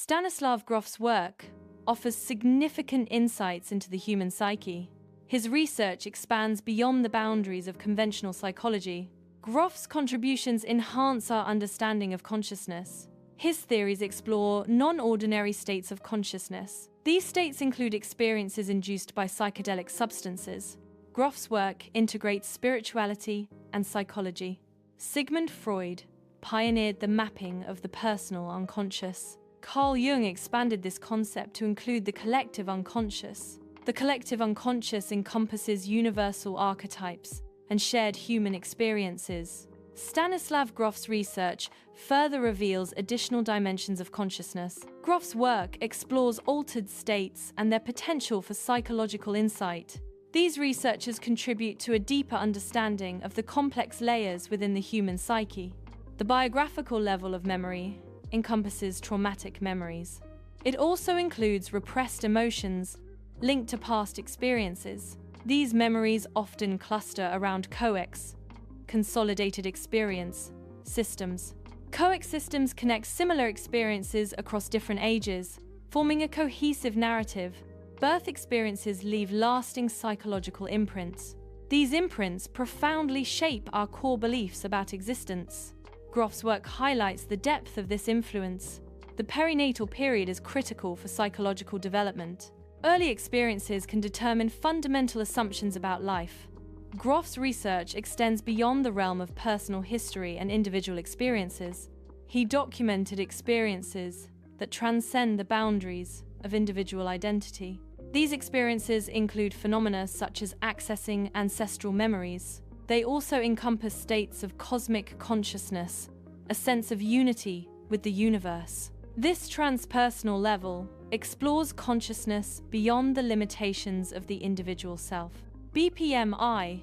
Stanislav Grof's work offers significant insights into the human psyche. His research expands beyond the boundaries of conventional psychology. Grof's contributions enhance our understanding of consciousness. His theories explore non-ordinary states of consciousness. These states include experiences induced by psychedelic substances. Grof's work integrates spirituality and psychology. Sigmund Freud pioneered the mapping of the personal unconscious. Carl Jung expanded this concept to include the collective unconscious. The collective unconscious encompasses universal archetypes and shared human experiences. Stanislav Grof's research further reveals additional dimensions of consciousness. Grof's work explores altered states and their potential for psychological insight. These researchers contribute to a deeper understanding of the complex layers within the human psyche. The biographical level of memory encompasses traumatic memories. It also includes repressed emotions linked to past experiences. These memories often cluster around COEX, consolidated experience systems. COEX systems connect similar experiences across different ages, forming a cohesive narrative. Birth experiences leave lasting psychological imprints. These imprints profoundly shape our core beliefs about existence. Grof's work highlights the depth of this influence. The perinatal period is critical for psychological development. Early experiences can determine fundamental assumptions about life. Grof's research extends beyond the realm of personal history and individual experiences. He documented experiences that transcend the boundaries of individual identity. These experiences include phenomena such as accessing ancestral memories. They also encompass states of cosmic consciousness, a sense of unity with the universe. This transpersonal level explores consciousness beyond the limitations of the individual self. BPMI,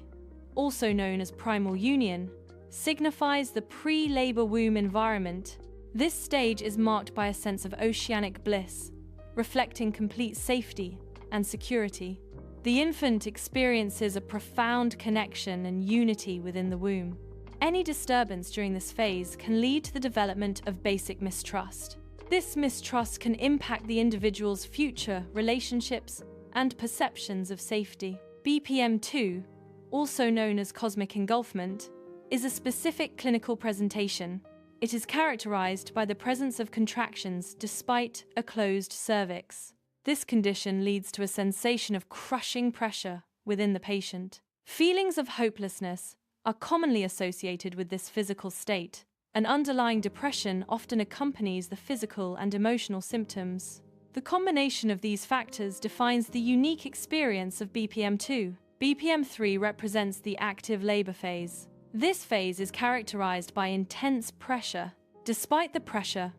also known as primal union, signifies the pre-labor womb environment. This stage is marked by a sense of oceanic bliss, reflecting complete safety and security. The infant experiences a profound connection and unity within the womb. Any disturbance during this phase can lead to the development of basic mistrust. This mistrust can impact the individual's future relationships and perceptions of safety. BPM2, also known as cosmic engulfment, is a specific clinical presentation. It is characterized by the presence of contractions despite a closed cervix. This condition leads to a sensation of crushing pressure within the patient. Feelings of hopelessness are commonly associated with this physical state. An underlying depression often accompanies the physical and emotional symptoms. The combination of these factors defines the unique experience of BPM2. BPM3 represents the active labor phase. This phase is characterized by intense pressure. Despite the pressure,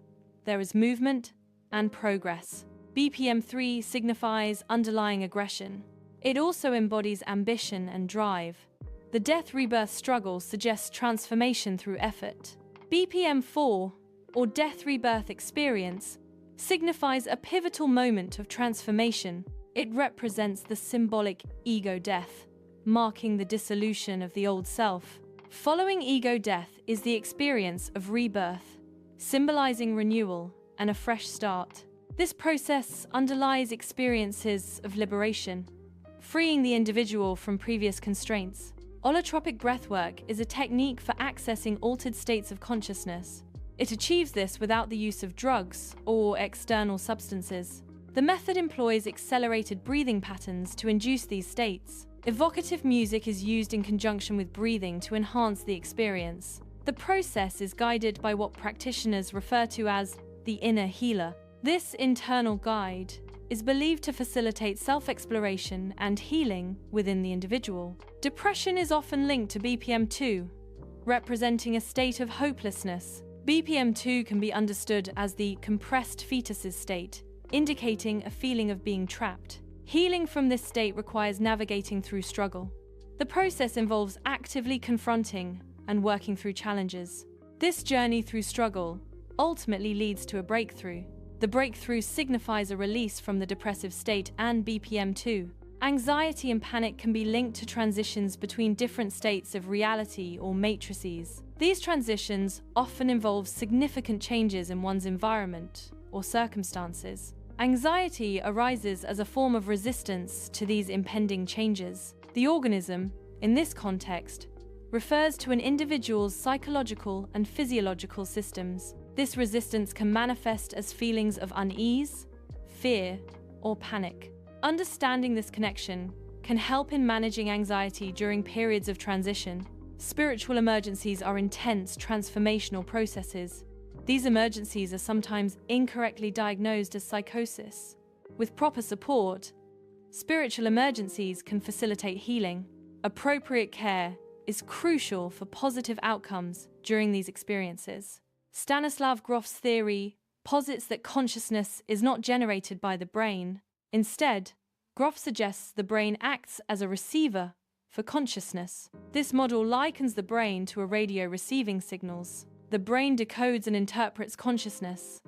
there is movement and progress. BPM3 signifies underlying aggression. It also embodies ambition and drive. The death-rebirth struggle suggests transformation through effort. BPM4, or death-rebirth experience, signifies a pivotal moment of transformation. It represents the symbolic ego death, marking the dissolution of the old self. Following ego death is the experience of rebirth, symbolizing renewal and a fresh start. This process underlies experiences of liberation, freeing the individual from previous constraints. Holotropic breathwork is a technique for accessing altered states of consciousness. It achieves this without the use of drugs or external substances. The method employs accelerated breathing patterns to induce these states. Evocative music is used in conjunction with breathing to enhance the experience. The process is guided by what practitioners refer to as the inner healer. This internal guide is believed to facilitate self-exploration and healing within the individual. Depression is often linked to BPM2, representing a state of hopelessness. BPM2 can be understood as the compressed fetuses state, indicating a feeling of being trapped. Healing from this state requires navigating through struggle. The process involves actively confronting and working through challenges. This journey through struggle ultimately leads to a breakthrough. The breakthrough signifies a release from the depressive state and BPM2. Anxiety and panic can be linked to transitions between different states of reality or matrices. These transitions often involve significant changes in one's environment or circumstances. Anxiety arises as a form of resistance to these impending changes. The organism, in this context, refers to an individual's psychological and physiological systems. This resistance can manifest as feelings of unease, fear, or panic. Understanding this connection can help in managing anxiety during periods of transition. Spiritual emergencies are intense transformational processes. These emergencies are sometimes incorrectly diagnosed as psychosis. With proper support, spiritual emergencies can facilitate healing. Appropriate care is crucial for positive outcomes during these experiences. Stanislav Grof's theory posits that consciousness is not generated by the brain. Instead, Grof suggests the brain acts as a receiver for consciousness. This model likens the brain to a radio receiving signals. The brain decodes and interprets consciousness,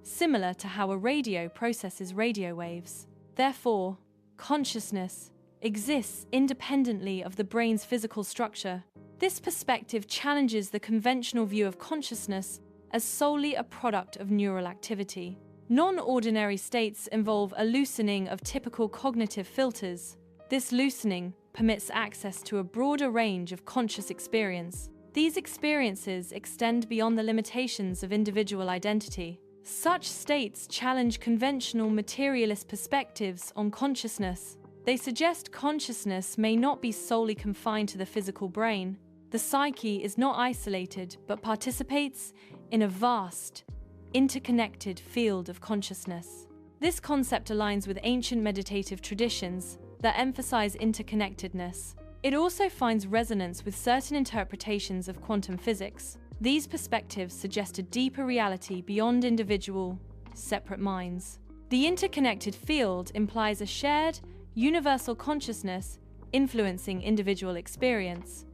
similar to how a radio processes radio waves. Therefore, consciousness exists independently of the brain's physical structure. This perspective challenges the conventional view of consciousness as solely a product of neural activity. Non-ordinary states involve a loosening of typical cognitive filters. This loosening permits access to a broader range of conscious experience. These experiences extend beyond the limitations of individual identity. Such states challenge conventional materialist perspectives on consciousness. They suggest consciousness may not be solely confined to the physical brain. The psyche is not isolated, but participates in a vast, interconnected field of consciousness. This concept aligns with ancient meditative traditions that emphasize interconnectedness. It also finds resonance with certain interpretations of quantum physics. These perspectives suggest a deeper reality beyond individual, separate minds. The interconnected field implies a shared, universal consciousness influencing individual experience.